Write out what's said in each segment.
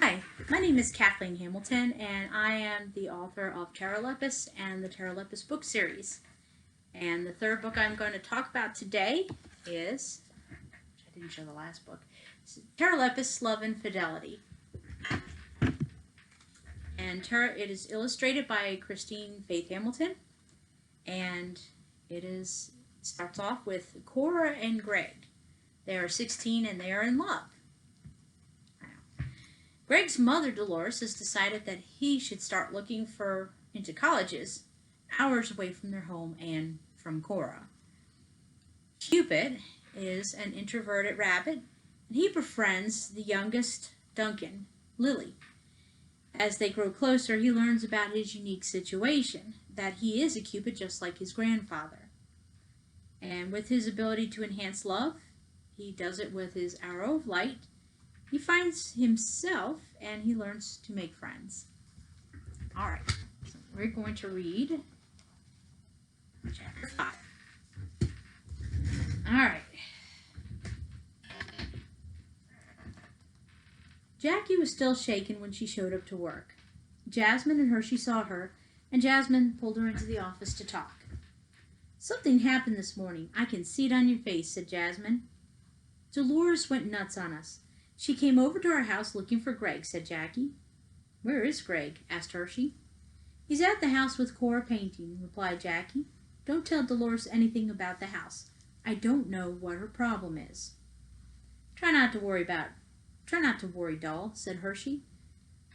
Hi, my name is Kathleen Hamilton, and I am the author of Terralepus and the Terralepus book series. And the third book I'm going to talk about today is, which I didn't show the last book, Terralepus Love and Fidelity. And it is illustrated by Christine Faith Hamilton, and starts off with Cora and Greg. They are 16 and they are in love. Greg's mother, Dolores, has decided that he should start looking into colleges hours away from their home and from Cora. Cupid is an introverted rabbit, and he befriends the youngest Duncan, Lilly. As they grow closer, he learns about his unique situation, that he is a Cupid just like his grandfather. And with his ability to enhance love, he does it with his arrow of light. He finds himself and he learns to make friends. All right, so we're going to read chapter 5. All right. Jackie was still shaken when she showed up to work. Jasmine and Hershey saw her, and Jasmine pulled her into the office to talk. "Something happened this morning. I can see it on your face," said Jasmine. "Dolores went nuts on us. She came over to our house looking for Greg," said Jackie. "Where is Greg?" asked Hershey. "He's at the house with Cora painting," replied Jackie. "Don't tell Dolores anything about the house. I don't know what her problem is." Try not to worry, doll," said Hershey,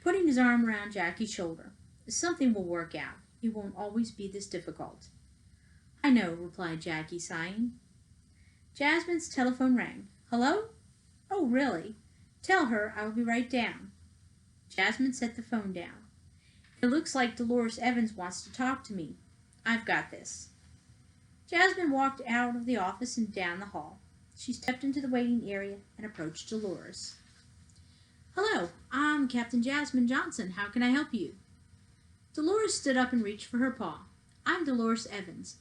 putting his arm around Jackie's shoulder. "Something will work out. It won't always be this difficult." "I know," replied Jackie, sighing. Jasmine's telephone rang. "Hello? Oh, really? Tell her I will be right down." Jasmine set the phone down. "It looks like Dolores Evans wants to talk to me. I've got this." Jasmine walked out of the office and down the hall. She stepped into the waiting area and approached Dolores. "Hello, I'm Captain Jasmine Johnson. How can I help you?" Dolores stood up and reached for her paw. "I'm Dolores Evans.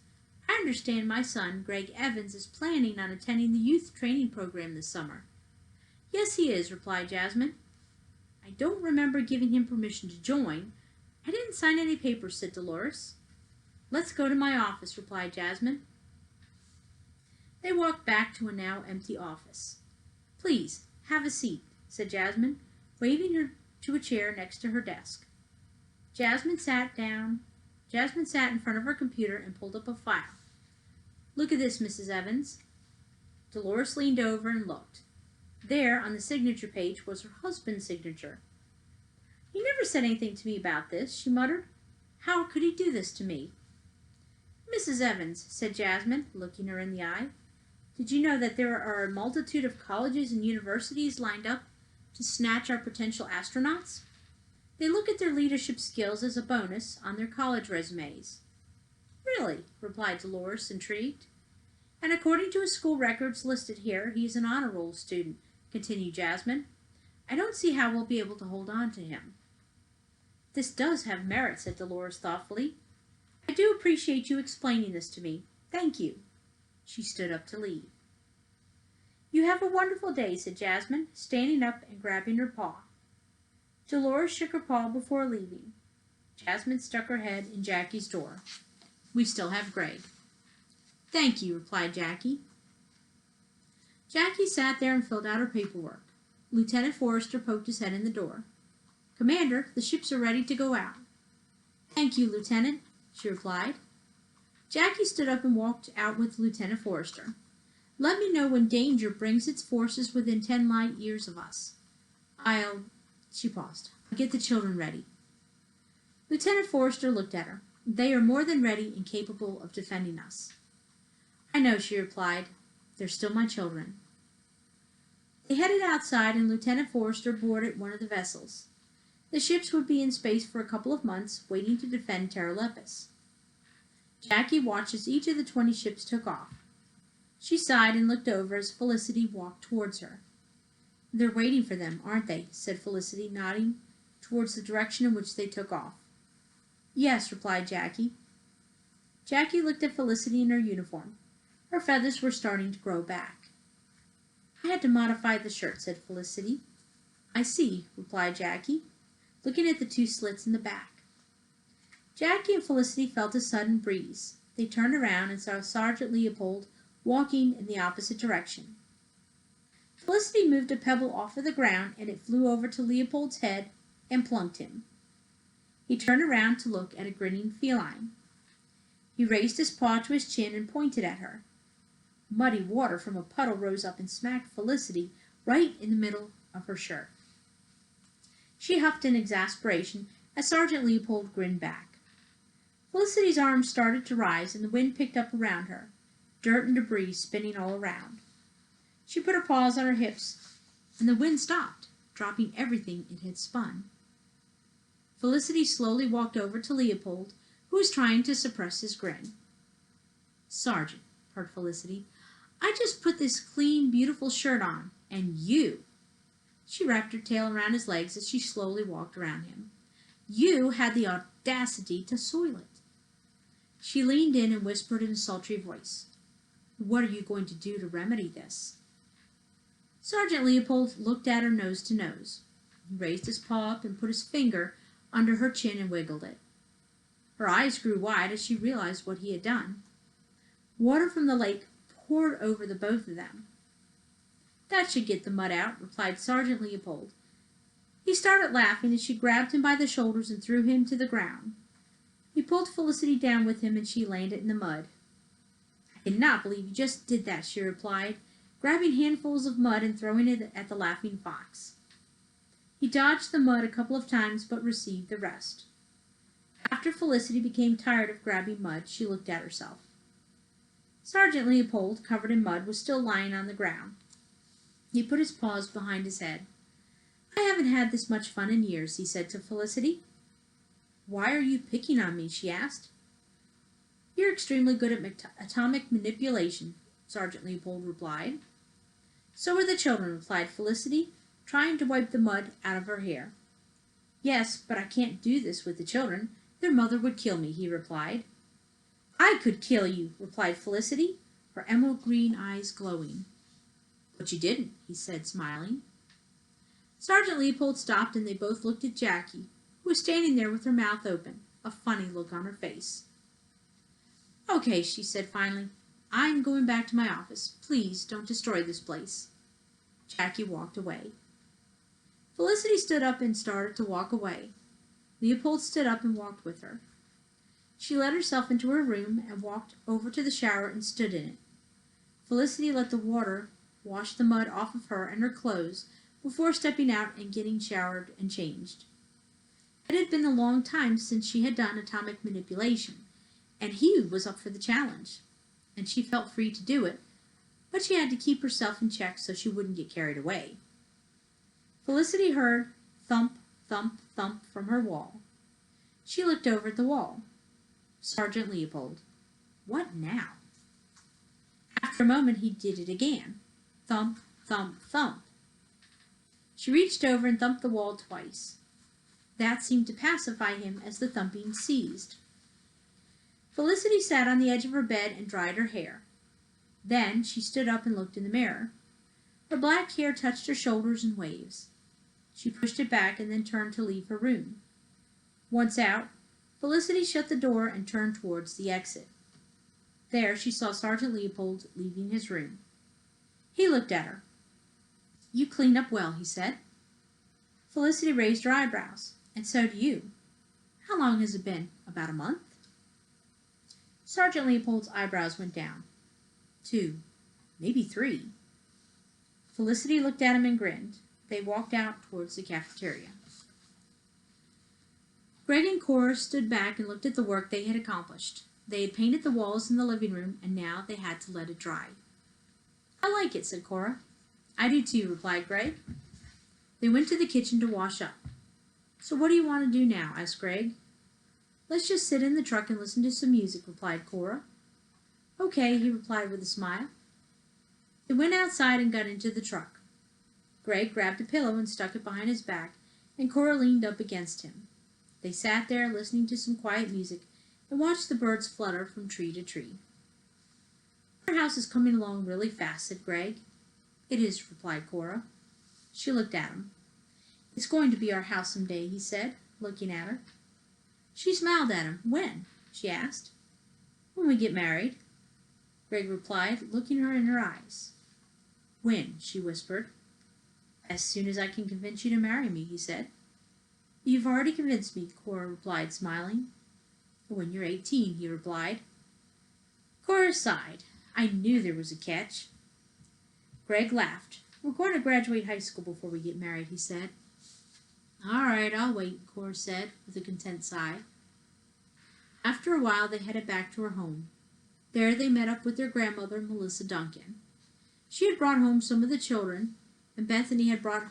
I understand my son, Greg Evans, is planning on attending the youth training program this summer." "Yes, he is," replied Jasmine. "I don't remember giving him permission to join. I didn't sign any papers," said Dolores. "Let's go to my office," replied Jasmine. They walked back to a now empty office. "Please, have a seat," said Jasmine, waving her to a chair next to her desk. Jasmine sat in front of her computer and pulled up a file. "Look at this, Mrs. Evans." Dolores leaned over and looked. There, on the signature page, was her husband's signature. "He never said anything to me about this," she muttered. "How could he do this to me?" "Mrs. Evans," said Jasmine, looking her in the eye, "did you know that there are a multitude of colleges and universities lined up to snatch our potential astronauts? They look at their leadership skills as a bonus on their college resumes." "Really?" replied Dolores, intrigued. "And according to his school records listed here, he is an honor roll student," continued Jasmine. "I don't see how we'll be able to hold on to him." "This does have merit," said Dolores thoughtfully. "I do appreciate you explaining this to me. Thank you." She stood up to leave. "You have a wonderful day," said Jasmine, standing up and grabbing her paw. Dolores shook her paw before leaving. Jasmine stuck her head in Jackie's door. "We still have Greg." "Thank you," replied Jackie. Jackie sat there and filled out her paperwork. Lieutenant Forrester poked his head in the door. "Commander, the ships are ready to go out." "Thank you, Lieutenant," she replied. Jackie stood up and walked out with Lieutenant Forrester. "Let me know when danger brings its forces within 10 light years of us. She paused. "I'll get the children ready." Lieutenant Forrester looked at her. "They are more than ready and capable of defending us." "I know," she replied. "They're still my children." They headed outside and Lieutenant Forrester boarded one of the vessels. The ships would be in space for a couple of months, waiting to defend Terralepus. Jackie watched as each of the 20 ships took off. She sighed and looked over as Felicity walked towards her. "They're waiting for them, aren't they?" said Felicity, nodding towards the direction in which they took off. "Yes," replied Jackie. Jackie looked at Felicity in her uniform. Her feathers were starting to grow back. "I had to modify the shirt," said Felicity. I see, replied Jackie, looking at the two slits in the back. Jackie and Felicity felt a sudden breeze. They turned around and saw Sergeant Leopold walking in the opposite direction. Felicity moved a pebble off of the ground, and it flew over to Leopold's head and plunked him. He turned around to look at a grinning feline. He raised his paw to his chin and pointed at her. Muddy water from a puddle rose up and smacked Felicity right in the middle of her shirt. She huffed in exasperation as Sergeant Leopold grinned back. Felicity's arms started to rise, and the wind picked up around her, dirt and debris spinning all around. She put her paws on her hips, and the wind stopped, dropping everything it had spun. Felicity slowly walked over to Leopold, who was trying to suppress his grin. Sergeant, purred Felicity, I just put this clean, beautiful shirt on, and you. She wrapped her tail around his legs as she slowly walked around him. You had the audacity to soil it. She leaned in and whispered in a sultry voice, What are you going to do to remedy this? Sergeant Leopold looked at her nose to nose. He raised his paw up and put his finger under her chin and wiggled it. Her eyes grew wide as she realized what he had done. Water from the lake poured over the both of them. That should get the mud out, replied Sergeant Leopold. He started laughing as she grabbed him by the shoulders and threw him to the ground. He pulled Felicity down with him and she landed in the mud. I cannot believe you just did that, she replied, grabbing handfuls of mud and throwing it at the laughing fox. He dodged the mud a couple of times but received the rest. After Felicity became tired of grabbing mud, she looked at herself. Sergeant Leopold, covered in mud, was still lying on the ground. He put his paws behind his head. I haven't had this much fun in years, he said to Felicity. Why are you picking on me? She asked. You're extremely good at atomic manipulation, Sergeant Leopold replied. So are the children, replied Felicity, trying to wipe the mud out of her hair. Yes, but I can't do this with the children. Their mother would kill me, he replied. I could kill you, replied Felicity, her emerald green eyes glowing. But you didn't, he said, smiling. Sergeant Leopold stopped and they both looked at Jackie, who was standing there with her mouth open, a funny look on her face. Okay, she said finally. I'm going back to my office. Please don't destroy this place. Jackie walked away. Felicity stood up and started to walk away. Leopold stood up and walked with her. She let herself into her room and walked over to the shower and stood in it. Felicity let the water wash the mud off of her and her clothes before stepping out and getting showered and changed. It had been a long time since she had done atomic manipulation, and he was up for the challenge, and she felt free to do it, but she had to keep herself in check so she wouldn't get carried away. Felicity heard thump, thump, thump from her wall. She looked over at the wall. Sergeant Leopold. What now? After a moment he did it again. Thump, thump, thump. She reached over and thumped the wall twice. That seemed to pacify him as the thumping ceased. Felicity sat on the edge of her bed and dried her hair. Then she stood up and looked in the mirror. Her black hair touched her shoulders in waves. She pushed it back and then turned to leave her room. Once out, Felicity shut the door and turned towards the exit. There she saw Sergeant Leopold leaving his room. He looked at her. You clean up well, he said. Felicity raised her eyebrows. And so do you. How long has it been? About a month? Sergeant Leopold's eyebrows went down. 2, maybe 3. Felicity looked at him and grinned. They walked out towards the cafeteria. Greg and Cora stood back and looked at the work they had accomplished. They had painted the walls in the living room, and now they had to let it dry. I like it, said Cora. I do too, replied Greg. They went to the kitchen to wash up. So what do you want to do now? Asked Greg. Let's just sit in the truck and listen to some music, replied Cora. Okay, he replied with a smile. They went outside and got into the truck. Greg grabbed a pillow and stuck it behind his back, and Cora leaned up against him. They sat there listening to some quiet music and watched the birds flutter from tree to tree. Our house is coming along really fast, said Greg. It is, replied Cora. She looked at him. It's going to be our house some day, he said, looking at her. She smiled at him. When? She asked. When we get married, Greg replied, looking her in her eyes. When? She whispered. As soon as I can convince you to marry me, he said. You've already convinced me, Cora replied, smiling. When you're 18, he replied. Cora sighed. I knew there was a catch. Greg laughed. We're going to graduate high school before we get married, he said. All right, I'll wait, Cora said, with a content sigh. After a while, they headed back to her home. There they met up with their grandmother, Melissa Duncan. She had brought home some of the children, and Bethany had brought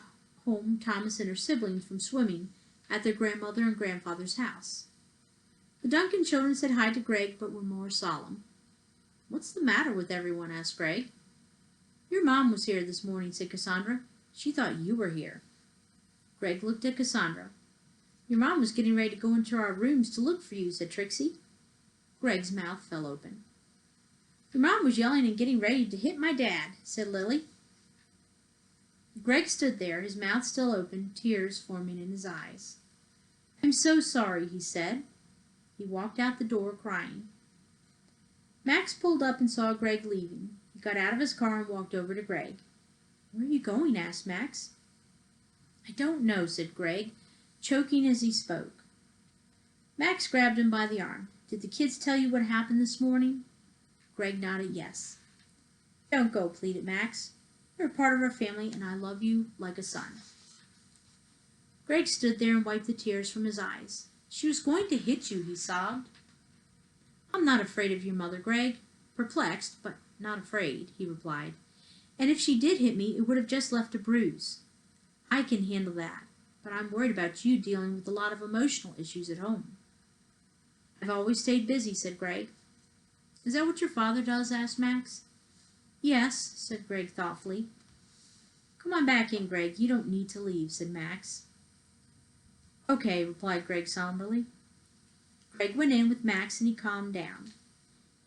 home Thomas and her siblings from swimming at their grandmother and grandfather's house. The Duncan children said hi to Greg, but were more solemn. What's the matter with everyone? Asked Greg. Your mom was here this morning, said Cassandra. She thought you were here. Greg looked at Cassandra. Your mom was getting ready to go into our rooms to look for you, said Trixie. Greg's mouth fell open. Your mom was yelling and getting ready to hit my dad, said Lilly. Greg stood there, his mouth still open, tears forming in his eyes. I'm so sorry, he said. He walked out the door crying. Max pulled up and saw Greg leaving. He got out of his car and walked over to Greg. Where are you going? Asked Max. I don't know, said Greg, choking as he spoke. Max grabbed him by the arm. Did the kids tell you what happened this morning? Greg nodded yes. Don't go, pleaded Max. You're a part of our family, and I love you like a son. Greg stood there and wiped the tears from his eyes. She was going to hit you, he sobbed. I'm not afraid of your mother, Greg. Perplexed, but not afraid, he replied. And if she did hit me, it would have just left a bruise. I can handle that, but I'm worried about you dealing with a lot of emotional issues at home. I've always stayed busy, said Greg. Is that what your father does? Asked Max. Yes, said Greg thoughtfully. Come on back in, Greg. You don't need to leave, said Max. Okay, replied Greg somberly. Greg went in with Max and he calmed down.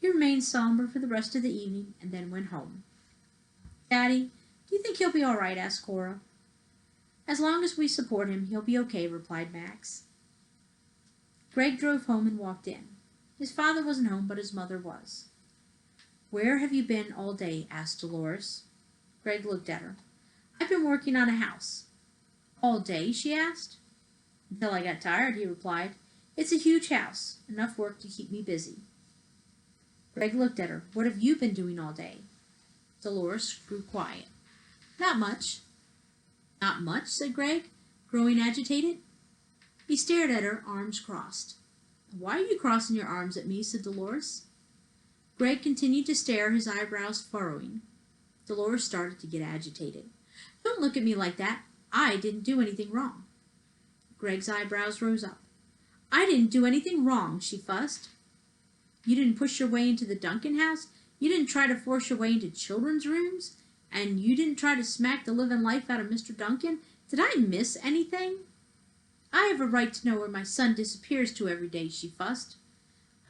He remained somber for the rest of the evening and then went home. Daddy, do you think he'll be all right? Asked Cora. As long as we support him, he'll be okay, replied Max. Greg drove home and walked in. His father wasn't home, but his mother was. Where have you been all day? Asked Dolores. Greg looked at her. I've been working on a house. All day? She asked. Until I got tired, he replied. It's a huge house, enough work to keep me busy. Greg looked at her. What have you been doing all day? Dolores grew quiet. Not much. Not much, said Greg, growing agitated. He stared at her, arms crossed. Why are you crossing your arms at me? Said Dolores. Greg continued to stare, his eyebrows furrowing. Dolores started to get agitated. Don't look at me like that. I didn't do anything wrong. Greg's eyebrows rose up. I didn't do anything wrong, she fussed. You didn't push your way into the Duncan house? You didn't try to force your way into children's rooms? And you didn't try to smack the living life out of Mr. Duncan? Did I miss anything? I have a right to know where my son disappears to every day, she fussed.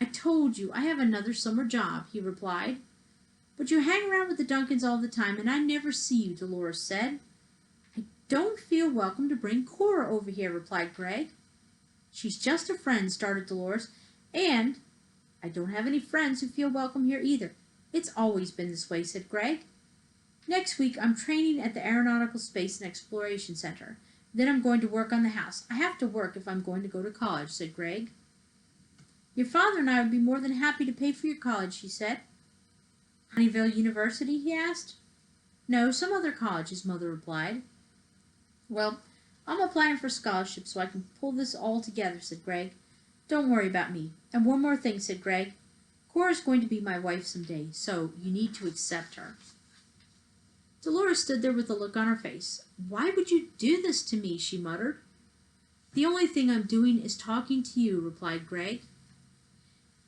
I told you, I have another summer job, he replied. But you hang around with the Duncans all the time, and I never see you, Dolores said. I don't feel welcome to bring Cora over here, replied Greg. She's just a friend, started Dolores, and I don't have any friends who feel welcome here either. It's always been this way, said Greg. Next week, I'm training at the Aeronautical Space and Exploration Center. Then I'm going to work on the house. I have to work if I'm going to go to college, said Greg. Your father and I would be more than happy to pay for your college, she said. Honeyville University, he asked. No, some other college, his mother replied. Well, I'm applying for scholarships so I can pull this all together, said Greg. Don't worry about me. And one more thing, said Greg. Cora's going to be my wife someday, so you need to accept her. Dolores stood there with a look on her face. Why would you do this to me? She muttered. The only thing I'm doing is talking to you, replied Greg.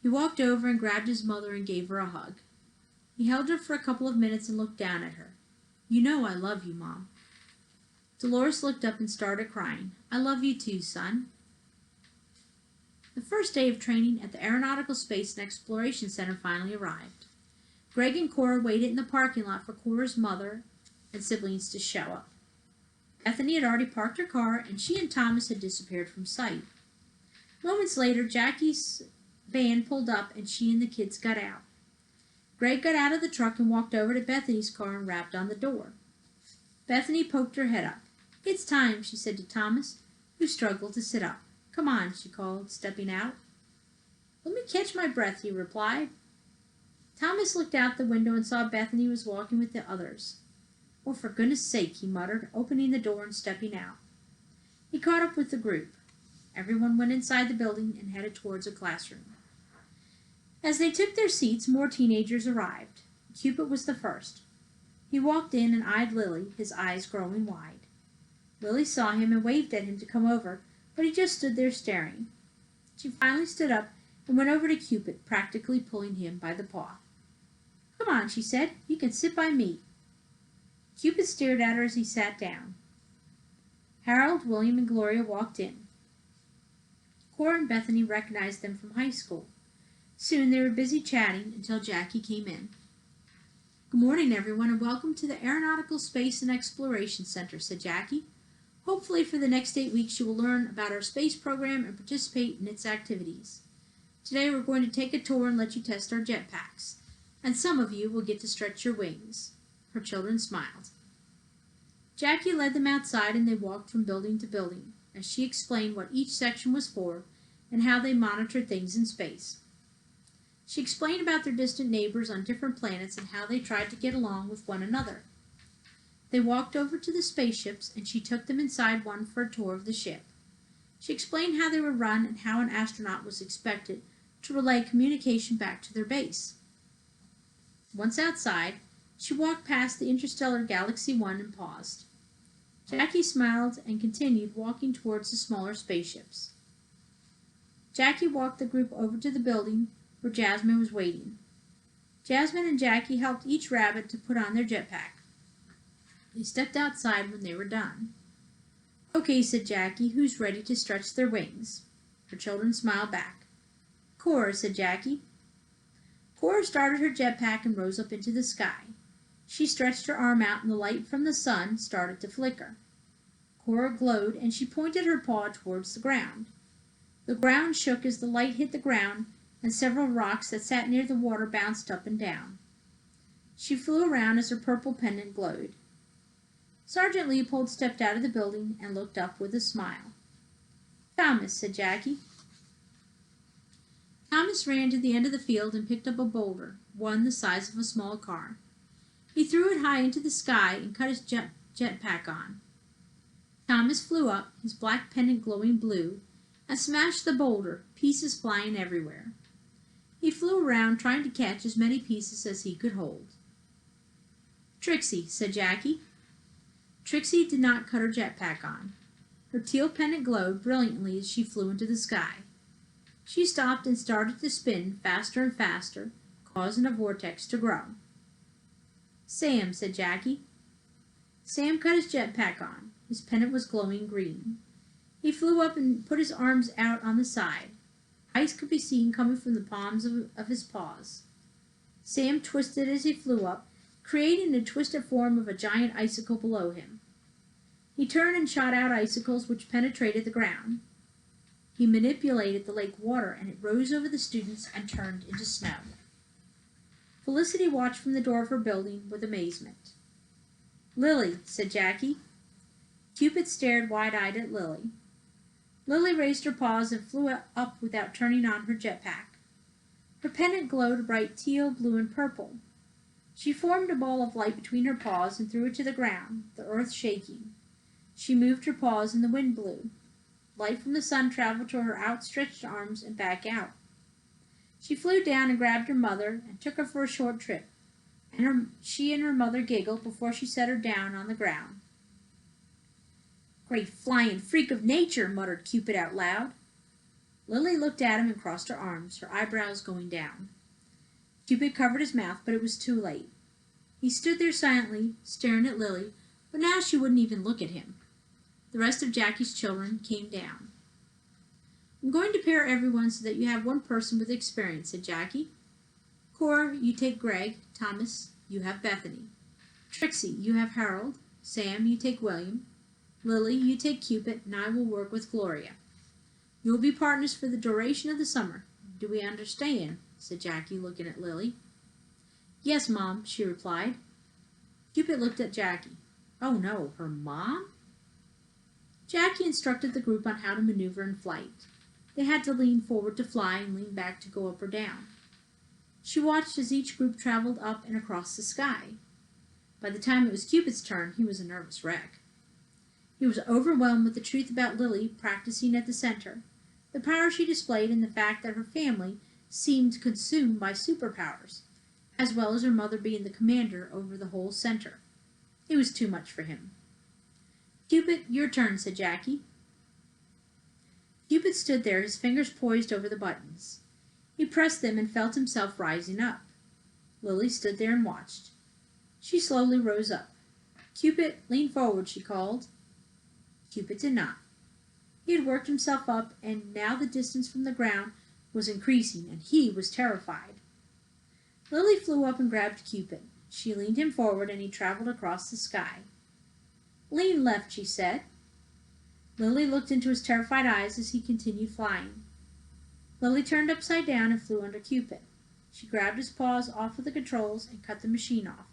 He walked over and grabbed his mother and gave her a hug. He held her for a couple of minutes and looked down at her. You know I love you, Mom. Dolores looked up and started crying. I love you too, son. The first day of training at the Aeronautical Space and Exploration Center finally arrived. Greg and Cora waited in the parking lot for Cora's mother and siblings to show up. Bethany had already parked her car, and she and Thomas had disappeared from sight. Moments later, Jackie's van pulled up, and she and the kids got out. Greg got out of the truck and walked over to Bethany's car and rapped on the door. Bethany poked her head up. "It's time," she said to Thomas, who struggled to sit up. "Come on," she called, stepping out. "Let me catch my breath," he replied. Thomas looked out the window and saw Bethany was walking with the others. "Oh, for goodness sake," he muttered, opening the door and stepping out. He caught up with the group. Everyone went inside the building and headed towards a classroom. As they took their seats, more teenagers arrived. Cupid was the first. He walked in and eyed Lilly, his eyes growing wide. Lilly saw him and waved at him to come over, but he just stood there staring. She finally stood up and went over to Cupid, practically pulling him by the paw. "Come on," she said. "You can sit by me." Cupid stared at her as he sat down. Harold, William, and Gloria walked in. Cora and Bethany recognized them from high school. Soon they were busy chatting until Jackie came in. "Good morning, everyone, and welcome to the Aeronautical Space and Exploration Center," said Jackie. "Hopefully for the next 8 weeks you will learn about our space program and participate in its activities. Today we're going to take a tour and let you test our jetpacks, and some of you will get to stretch your wings." Her children smiled. Jackie led them outside and they walked from building to building, as she explained what each section was for and how they monitored things in space. She explained about their distant neighbors on different planets and how they tried to get along with one another. They walked over to the spaceships and she took them inside one for a tour of the ship. She explained how they were run and how an astronaut was expected to relay communication back to their base. Once outside, she walked past the interstellar Galaxy 1 and paused. Jackie smiled and continued walking towards the smaller spaceships. Jackie walked the group over to the building where Jasmine was waiting. Jasmine and Jackie helped each rabbit to put on their jetpack. They stepped outside when they were done. "Okay," said Jackie, "who's ready to stretch their wings?" Her children smiled back. "Cora," said Jackie. Cora started her jetpack and rose up into the sky. She stretched her arm out and the light from the sun started to flicker. Cora glowed and she pointed her paw towards the ground. The ground shook as the light hit the ground and several rocks that sat near the water bounced up and down. She flew around as her purple pendant glowed. Sergeant Leopold stepped out of the building and looked up with a smile. "Thomas," said Jackie. Thomas ran to the end of the field and picked up a boulder, one the size of a small car. He threw it high into the sky and cut his jetpack on. Thomas flew up, his black pendant glowing blue, and smashed the boulder, pieces flying everywhere. He flew around trying to catch as many pieces as he could hold. "Trixie," said Jackie. Trixie did not cut her jetpack on. Her teal pendant glowed brilliantly as she flew into the sky. She stopped and started to spin faster and faster, causing a vortex to grow. "Sam," said Jackie. Sam cut his jetpack on. His pendant was glowing green. He flew up and put his arms out on the side. Ice could be seen coming from the palms of his paws. Sam twisted as he flew up, creating a twisted form of a giant icicle below him. He turned and shot out icicles which penetrated the ground. He manipulated the lake water and it rose over the students and turned into snow. Felicity watched from the door of her building with amazement. "Lilly," said Jackie. Cupid stared wide-eyed at Lilly. Lilly raised her paws and flew up without turning on her jetpack. Her pendant glowed a bright teal, blue, and purple. She formed a ball of light between her paws and threw it to the ground, the earth shaking. She moved her paws and the wind blew. Light from the sun traveled to her outstretched arms and back out. She flew down and grabbed her mother and took her for a short trip, and she and her mother giggled before she set her down on the ground. "Great flying freak of nature," muttered Cupid out loud. Lilly looked at him and crossed her arms, her eyebrows going down. Cupid covered his mouth, but it was too late. He stood there silently, staring at Lilly, but now she wouldn't even look at him. The rest of Jackie's children came down. "I'm going to pair everyone so that you have one person with experience," said Jackie. "Cora, you take Greg. Thomas, you have Bethany. Trixie, you have Harold. Sam, you take William. Lily, you take Cupid, and I will work with Gloria. You will be partners for the duration of the summer. Do we understand?" said Jackie, looking at Lily. "Yes, Mom," she replied. Cupid looked at Jackie. Oh no, her mom? Jackie instructed the group on how to maneuver in flight. They had to lean forward to fly and lean back to go up or down. She watched as each group traveled up and across the sky. By the time it was Cupid's turn, he was a nervous wreck. He was overwhelmed with the truth about Lily practicing at the center, the power she displayed, and the fact that her family seemed consumed by superpowers, as well as her mother being the commander over the whole center. It was too much for him. "Cupid, your turn," said Jackie. Cupid stood there, his fingers poised over the buttons. He pressed them and felt himself rising up. Lily stood there and watched. She slowly rose up. "Cupid, lean forward," she called. Cupid did not. He had worked himself up, and now the distance from the ground was increasing, and he was terrified. Lily flew up and grabbed Cupid. She leaned him forward, and he traveled across the sky. "Lean left," she said. Lily looked into his terrified eyes as he continued flying. Lily turned upside down and flew under Cupid. She grabbed his paws off of the controls and cut the machine off.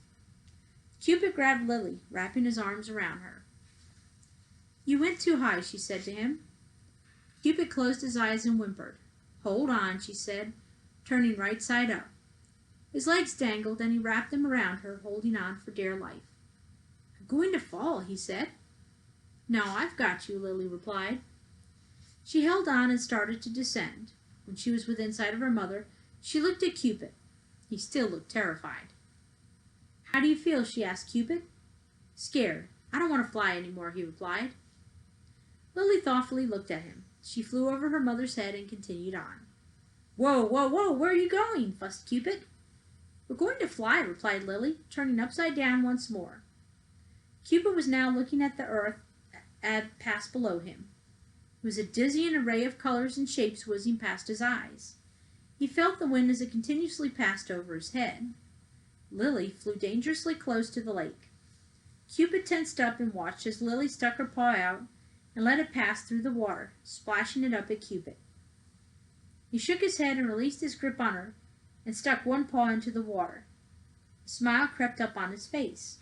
Cupid grabbed Lily, wrapping his arms around her. "You went too high," she said to him. Cupid closed his eyes and whimpered. "Hold on," she said, turning right side up. His legs dangled, and he wrapped them around her, holding on for dear life. "I'm going to fall," he said. "No, I've got you," Lily replied. She held on and started to descend. When she was within sight of her mother, she looked at Cupid. He still looked terrified. "How do you feel?" she asked Cupid. "Scared. I don't want to fly anymore," he replied. Lily thoughtfully looked at him. She flew over her mother's head and continued on. "Whoa, whoa, whoa, where are you going?" fussed Cupid. "We're going to fly," replied Lily, turning upside down once more. Cupid was now looking at the earth pass below him. It was a dizzying array of colors and shapes whizzing past his eyes. He felt the wind as it continuously passed over his head. Lily flew dangerously close to the lake. Cupid tensed up and watched as Lily stuck her paw out and let it pass through the water, splashing it up at Cupid. He shook his head and released his grip on her and stuck one paw into the water. A smile crept up on his face.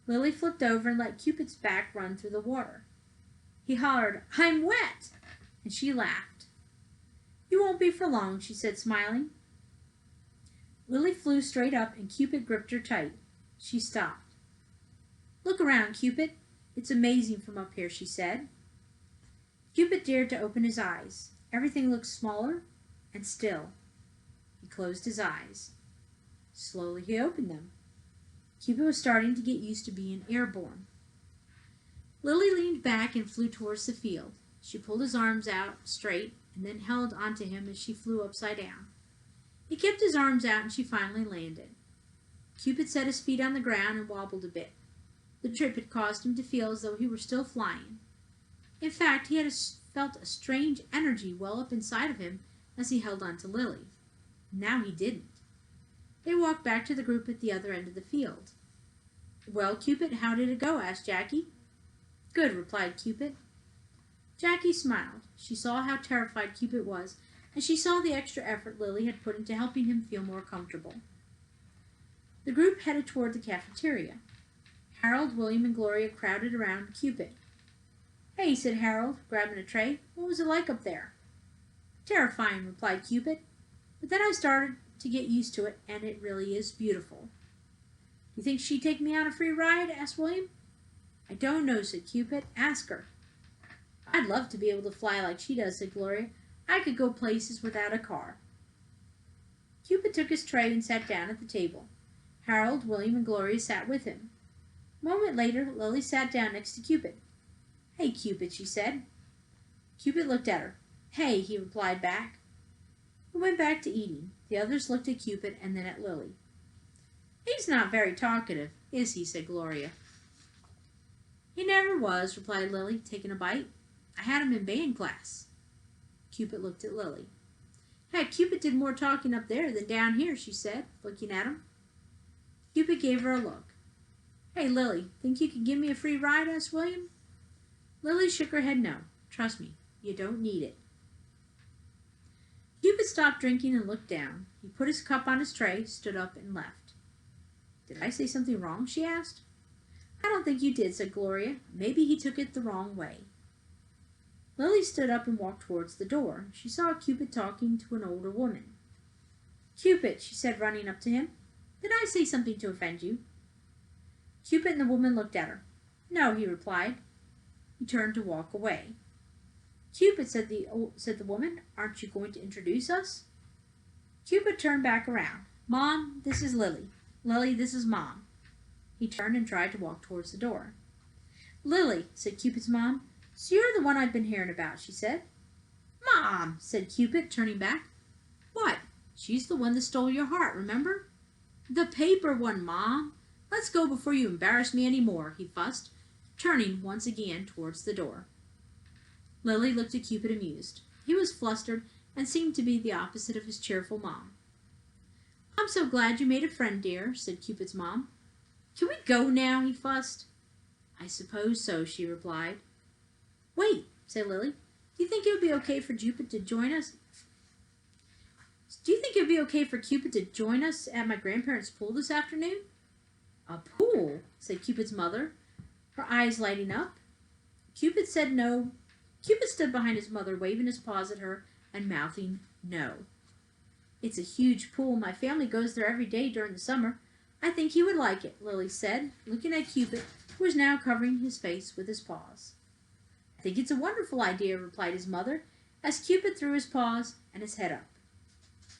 Lily flipped over and let Cupid's back run through the water. He hollered, "I'm wet!" and she laughed. "You won't be for long," she said, smiling. Lily flew straight up and Cupid gripped her tight. She stopped. "Look around, Cupid. It's amazing from up here," she said. Cupid dared to open his eyes. Everything looked smaller and still. He closed his eyes. Slowly he opened them. Cupid was starting to get used to being airborne. Lily leaned back and flew towards the field. She pulled his arms out straight and then held onto him as she flew upside down. He kept his arms out and she finally landed. Cupid set his feet on the ground and wobbled a bit. The trip had caused him to feel as though he were still flying. In fact, he had felt a strange energy well up inside of him as he held on to Lily. Now he didn't. They walked back to the group at the other end of the field. "Well, Cupid, how did it go?" asked Jackie. "Good," replied Cupid. Jackie smiled. She saw how terrified Cupid was, and she saw the extra effort Lily had put into helping him feel more comfortable. The group headed toward the cafeteria. Harold, William, and Gloria crowded around Cupid. "Hey," said Harold, grabbing a tray. "What was it like up there?" "Terrifying," replied Cupid. "But then I started to get used to it, and it really is beautiful." "You think she'd take me on a free ride?" asked William. "I don't know," said Cupid. "Ask her." "I'd love to be able to fly like she does," said Gloria. "I could go places without a car." Cupid took his tray and sat down at the table. Harold, William, and Gloria sat with him. A moment later, Lily sat down next to Cupid. "Hey, Cupid," she said. Cupid looked at her. "Hey," he replied back. He went back to eating. The others looked at Cupid and then at Lily. "He's not very talkative, is he?" said Gloria. "He never was," replied Lily, taking a bite. "I had him in band class." Cupid looked at Lily. "Heck, Cupid did more talking up there than down here," she said, looking at him. Cupid gave her a look. "Hey, Lily, think you could give me a free ride?" asked William. Lily shook her head no. Trust me, you don't need it. Cupid stopped drinking and looked down. He put his cup on his tray, stood up, and left. Did I say something wrong? She asked. I don't think you did, said Gloria. Maybe he took it the wrong way. Lily stood up and walked towards the door. She saw Cupid talking to an older woman. Cupid, she said, running up to him, did I say something to offend you? Cupid and the woman looked at her. No, he replied. He turned to walk away. Cupid, said the woman, aren't you going to introduce us? Cupid turned back around. Mom, this is Lily. Lily, this is Mom. He turned and tried to walk towards the door. Lily, said Cupid's mom, so you're the one I've been hearing about, she said. Mom, said Cupid, turning back. What? She's the one that stole your heart, remember? The paper one, Mom. Let's go before you embarrass me any more, he fussed, turning once again towards the door. Lily looked at Cupid amused. He was flustered and seemed to be the opposite of his cheerful mom. I'm so glad you made a friend, dear, said Cupid's mom. Can we go now? He fussed. I suppose so, she replied. Wait, said Lily. Do you think it would be okay for Cupid to join us? Do you think it would be okay for Cupid to join us at my grandparents' pool this afternoon? A pool, said Cupid's mother, her eyes lighting up. Cupid said no. Cupid stood behind his mother, waving his paws at her and mouthing no. It's a huge pool. My family goes there every day during the summer. I think he would like it, Lily said, looking at Cupid, who was now covering his face with his paws. I think it's a wonderful idea, replied his mother, as Cupid threw his paws and his head up.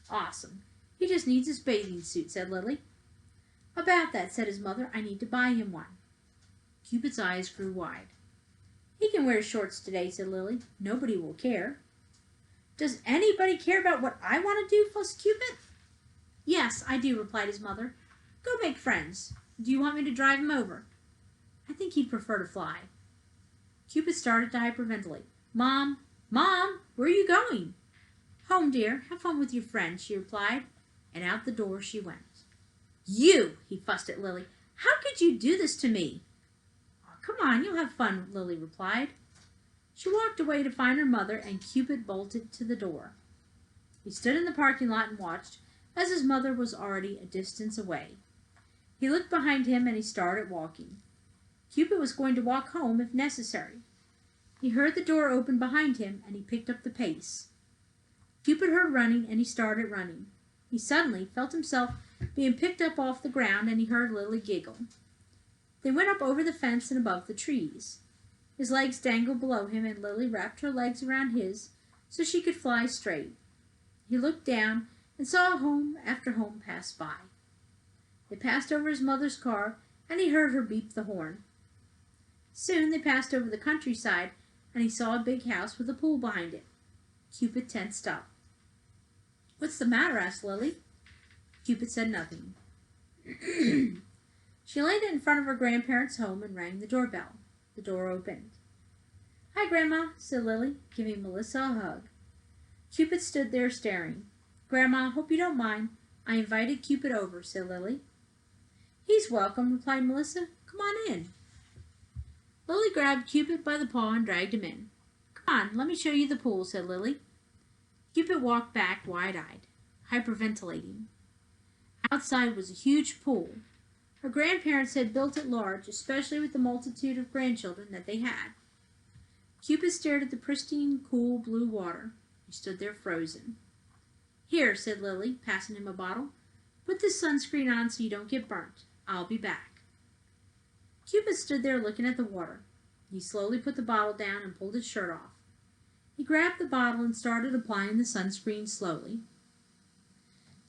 Awesome. He just needs his bathing suit, said Lily. About that, said his mother, I need to buy him one. Cupid's eyes grew wide. He can wear shorts today, said Lily. Nobody will care. Does anybody care about what I want to do, fussed Cupid? Yes, I do, replied his mother. Go make friends. Do you want me to drive him over? I think he'd prefer to fly. Cupid started to hyperventilate. Mom, where are you going? Home, dear. Have fun with your friends, she replied, and out the door she went. You, he fussed at Lily. How could you do this to me? Oh, come on, you'll have fun, Lily replied. She walked away to find her mother, and Cupid bolted to the door. He stood in the parking lot and watched, as his mother was already a distance away. He looked behind him and he started walking. Cupid was going to walk home if necessary. He heard the door open behind him and he picked up the pace. Cupid heard running and he started running. He suddenly felt himself being picked up off the ground and he heard Lily giggle. They went up over the fence and above the trees. His legs dangled below him and Lily wrapped her legs around his so she could fly straight. He looked down and saw home after home pass by. They passed over his mother's car, and he heard her beep the horn. Soon they passed over the countryside, and he saw a big house with a pool behind it. Cupid tensed up. What's the matter? Asked Lily. Cupid said nothing. She landed in front of her grandparents' home and rang the doorbell. The door opened. Hi, Grandma, said Lily, giving Melissa a hug. Cupid stood there staring. Grandma, hope you don't mind. I invited Cupid over, said Lily. He's welcome, replied Melissa. Come on in. Lily grabbed Cupid by the paw and dragged him in. Come on, let me show you the pool, said Lily. Cupid walked back wide-eyed, hyperventilating. Outside was a huge pool. Her grandparents had built it large, especially with the multitude of grandchildren that they had. Cupid stared at the pristine, cool blue water. He stood there frozen. Here, said Lily, passing him a bottle. Put this sunscreen on so you don't get burnt. I'll be back. Cupid stood there looking at the water. He slowly put the bottle down and pulled his shirt off. He grabbed the bottle and started applying the sunscreen slowly.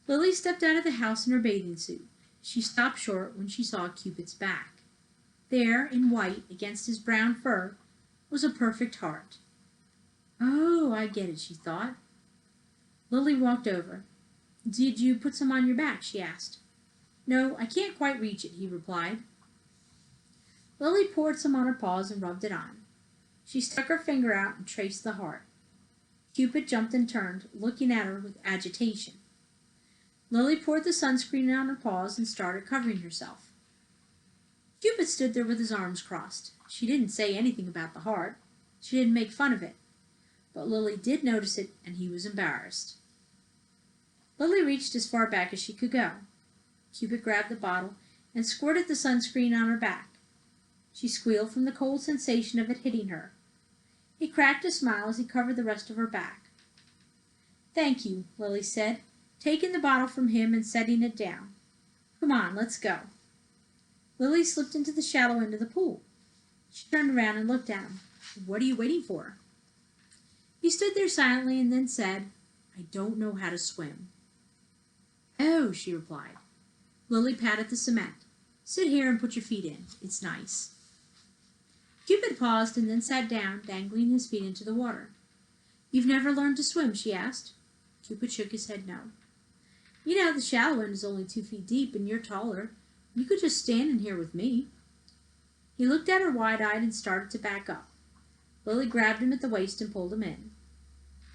Lily stepped out of the house in her bathing suit. She stopped short when she saw Cupid's back. There, in white, against his brown fur, was a perfect heart. Oh, I get it, she thought. Lily walked over. Did you put some on your back? She asked. No, I can't quite reach it, he replied. Lily poured some on her paws and rubbed it on. She stuck her finger out and traced the heart. Cupid jumped and turned, looking at her with agitation. Lily poured the sunscreen on her paws and started covering herself. Cupid stood there with his arms crossed. She didn't say anything about the heart. She didn't make fun of it, but Lilly did notice it, and he was embarrassed. Lilly reached as far back as she could go. Cupid grabbed the bottle and squirted the sunscreen on her back. She squealed from the cold sensation of it hitting her. He cracked a smile as he covered the rest of her back. "Thank you," Lilly said, taking the bottle from him and setting it down. "Come on, let's go." Lilly slipped into the shallow end of the pool. She turned around and looked at him. "What are you waiting for?" He stood there silently and then said, "I don't know how to swim." "Oh," she replied. Lilly patted the cement. "Sit here and put your feet in. It's nice." Cupid paused and then sat down, dangling his feet into the water. "You've never learned to swim?" she asked. Cupid shook his head no. "You know, the shallow end is only 2 feet deep, and you're taller. You could just stand in here with me." He looked at her wide-eyed and started to back up. Lilly grabbed him at the waist and pulled him in.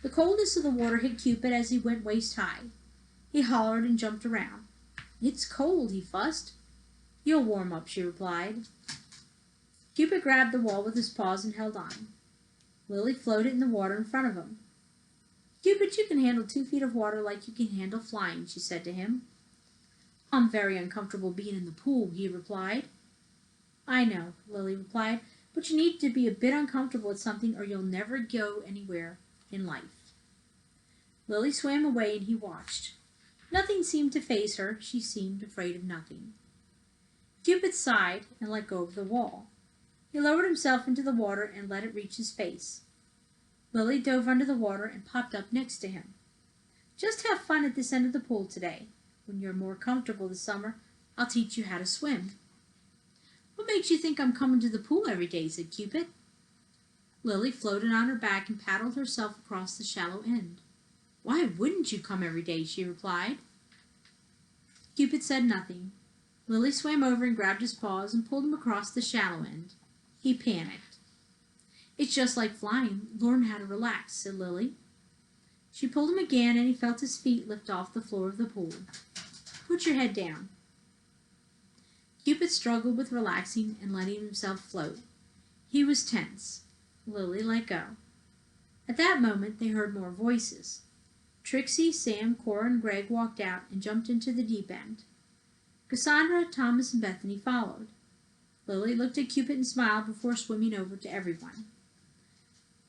The coldness of the water hit Cupid as he went waist-high. He hollered and jumped around. "It's cold," he fussed. "You'll warm up," she replied. Cupid grabbed the wall with his paws and held on. Lilly floated in the water in front of him. "Cupid, you can handle 2 feet of water like you can handle flying," she said to him. "I'm very uncomfortable being in the pool," he replied. "I know," Lilly replied, "but you need to be a bit uncomfortable with something or you'll never go anywhere in life." Lilly swam away and he watched. Nothing seemed to faze her. She seemed afraid of nothing. Cupid sighed and let go of the wall. He lowered himself into the water and let it reach his face. Lilly dove under the water and popped up next to him. "Just have fun at this end of the pool today. When you're more comfortable this summer, I'll teach you how to swim." "What makes you think I'm coming to the pool every day?" said Cupid. Lilly floated on her back and paddled herself across the shallow end. "Why wouldn't you come every day?" she replied. Cupid said nothing. Lilly swam over and grabbed his paws and pulled him across the shallow end. He panicked. "It's just like flying. Learn how to relax," said Lilly. She pulled him again, and he felt his feet lift off the floor of the pool. "Put your head down." Cupid struggled with relaxing and letting himself float. He was tense. Lilly let go. At that moment, they heard more voices. Trixie, Sam, Cora, and Greg walked out and jumped into the deep end. Cassandra, Thomas, and Bethany followed. Lilly looked at Cupid and smiled before swimming over to everyone.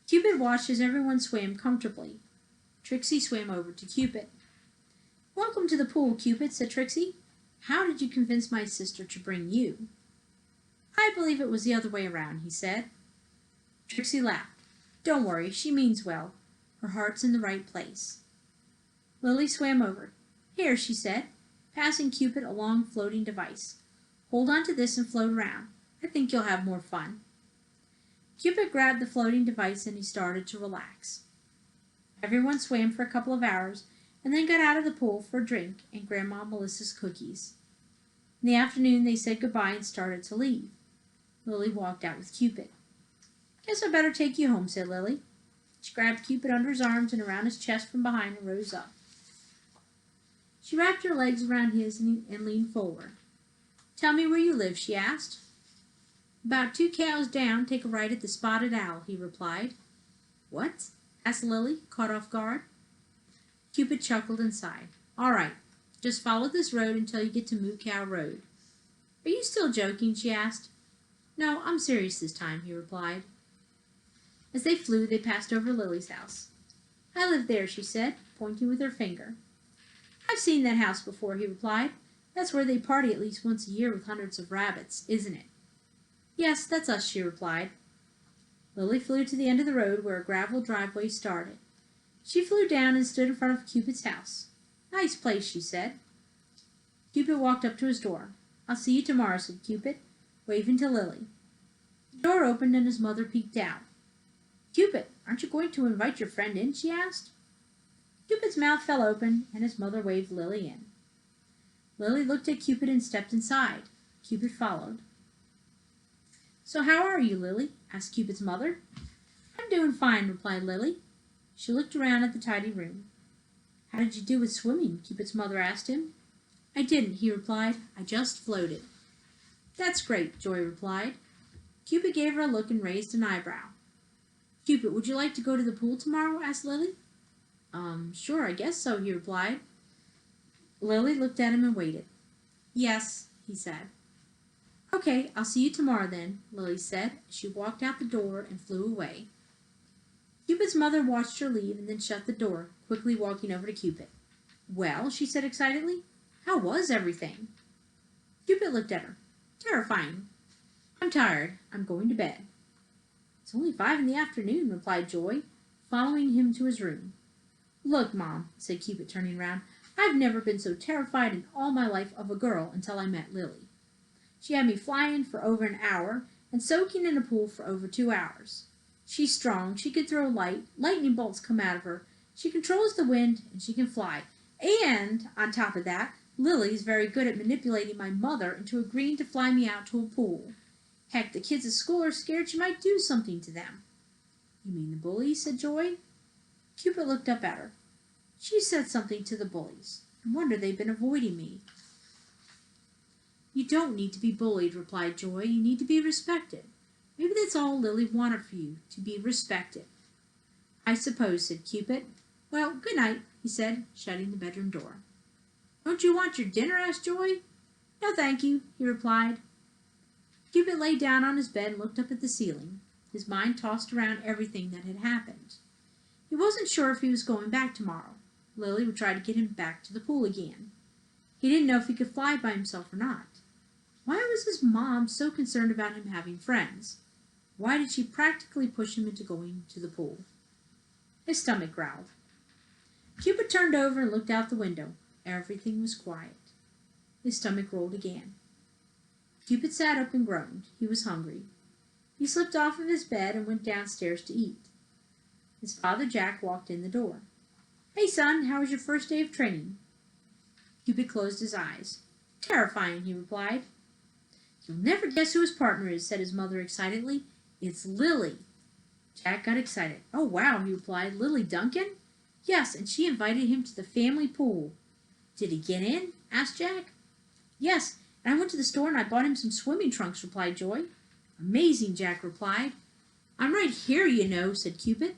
Cupid watched as everyone swam comfortably. Trixie swam over to Cupid. "Welcome to the pool, Cupid," said Trixie. "How did you convince my sister to bring you?" "I believe it was the other way around," he said. Trixie laughed. "Don't worry, she means well. Her heart's in the right place." Lilly swam over. "Here," she said, passing Cupid a long floating device. "Hold on to this and float around. I think you'll have more fun." Cupid grabbed the floating device and he started to relax. Everyone swam for a couple of hours and then got out of the pool for a drink and Grandma Melissa's cookies. In the afternoon they said goodbye and started to leave. Lilly walked out with Cupid. "Guess I better take you home," said Lilly. She grabbed Cupid under his arms and around his chest from behind and rose up. She wrapped her legs around his and leaned forward. "Tell me where you live," she asked. "About 2 cows down, take a right at the Spotted Owl," he replied. "What?" asked Lilly, caught off guard. Cupid chuckled and sighed. "All right, just follow this road until you get to Moo Cow Road." "Are you still joking?" she asked. "No, I'm serious this time," he replied. As they flew, they passed over Lily's house. "I live there," she said, pointing with her finger. "I've seen that house before," he replied. "That's where they party at least once a year with hundreds of rabbits, isn't it?" "Yes, that's us," she replied. Lilly flew to the end of the road where a gravel driveway started. She flew down and stood in front of Cupid's house. "Nice place," she said. Cupid walked up to his door. "I'll see you tomorrow," said Cupid, waving to Lilly. The door opened and his mother peeked out. "Cupid, aren't you going to invite your friend in?" she asked. Cupid's mouth fell open and his mother waved Lilly in. Lilly looked at Cupid and stepped inside. Cupid followed. "So how are you, Lilly?" asked Cupid's mother. "I'm doing fine," replied Lilly. She looked around at the tidy room. "How did you do with swimming?" Cupid's mother asked him. "I didn't," he replied. "I just floated." "That's great," Joy replied. Cupid gave her a look and raised an eyebrow. Cupid, would you like to go to the pool tomorrow? Asked Lily. Sure, I guess so, he replied. Lily looked at him and waited. Yes, he said. Okay, I'll see you tomorrow then, Lily said as she walked out the door and flew away. Cupid's mother watched her leave and then shut the door, quickly walking over to Cupid. Well, she said excitedly, how was everything? Cupid looked at her. Terrifying. I'm tired. I'm going to bed. It's only 5 in the afternoon, replied Joy, following him to his room. Look, Mom, said Cupid, turning round, I've never been so terrified in all my life of a girl until I met Lily. She had me flying for over an hour and soaking in a pool for over 2 hours. She's strong, she can throw lightning bolts come out of her, she controls the wind, and she can fly. And, on top of that, Lily's very good at manipulating my mother into agreeing to fly me out to a pool. Heck, the kids at school are scared she might do something to them. You mean the bullies? Said Joy. Cupid looked up at her. She said something to the bullies. No wonder they've been avoiding me. You don't need to be bullied, replied Joy. You need to be respected. Maybe that's all Lily wanted for you, to be respected. I suppose, said Cupid. Well, good night, he said, shutting the bedroom door. Don't you want your dinner? Asked Joy. No, thank you, he replied. Cupid lay down on his bed and looked up at the ceiling. His mind tossed around everything that had happened. He wasn't sure if he was going back tomorrow. Lily would try to get him back to the pool again. He didn't know if he could fly by himself or not. Why was his mom so concerned about him having friends? Why did she practically push him into going to the pool? His stomach growled. Cupid turned over and looked out the window. Everything was quiet. His stomach rolled again. Cupid sat up and groaned. He was hungry. He slipped off of his bed and went downstairs to eat. His father Jack walked in the door. Hey, son, how was your first day of training? Cupid closed his eyes. Terrifying, he replied. You'll never guess who his partner is, said his mother excitedly. It's Lily. Jack got excited. Oh, wow, he replied. Lilly Duncan? Yes, and she invited him to the family pool. Did he get in? Asked Jack. Yes, and I went to the store and I bought him some swimming trunks, replied Joy. Amazing, Jack replied. I'm right here, you know, said Cupid.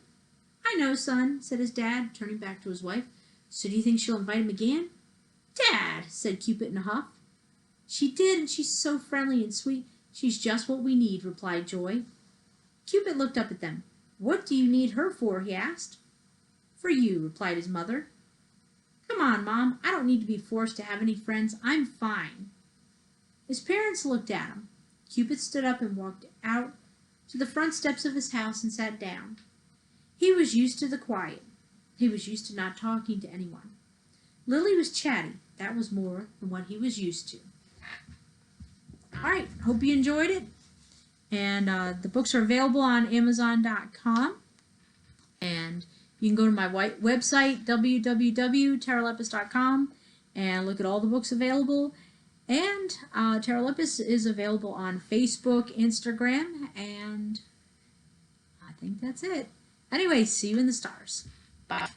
I know, son, said his dad, turning back to his wife. So do you think she'll invite him again? Dad, said Cupid in a huff. She did, and she's so friendly and sweet. She's just what we need, replied Joy. Cupid looked up at them. What do you need her for? He asked. For you, replied his mother. Come on, Mom. I don't need to be forced to have any friends. I'm fine. His parents looked at him. Cupid stood up and walked out to the front steps of his house and sat down. He was used to the quiet. He was used to not talking to anyone. Lily was chatty. That was more than what he was used to. All right, hope you enjoyed it. And the books are available on Amazon.com. And you can go to my website, www.terralepus.com, and look at all the books available. And Terralepus is available on Facebook, Instagram, and I think that's it. Anyway, see you in the stars. Bye.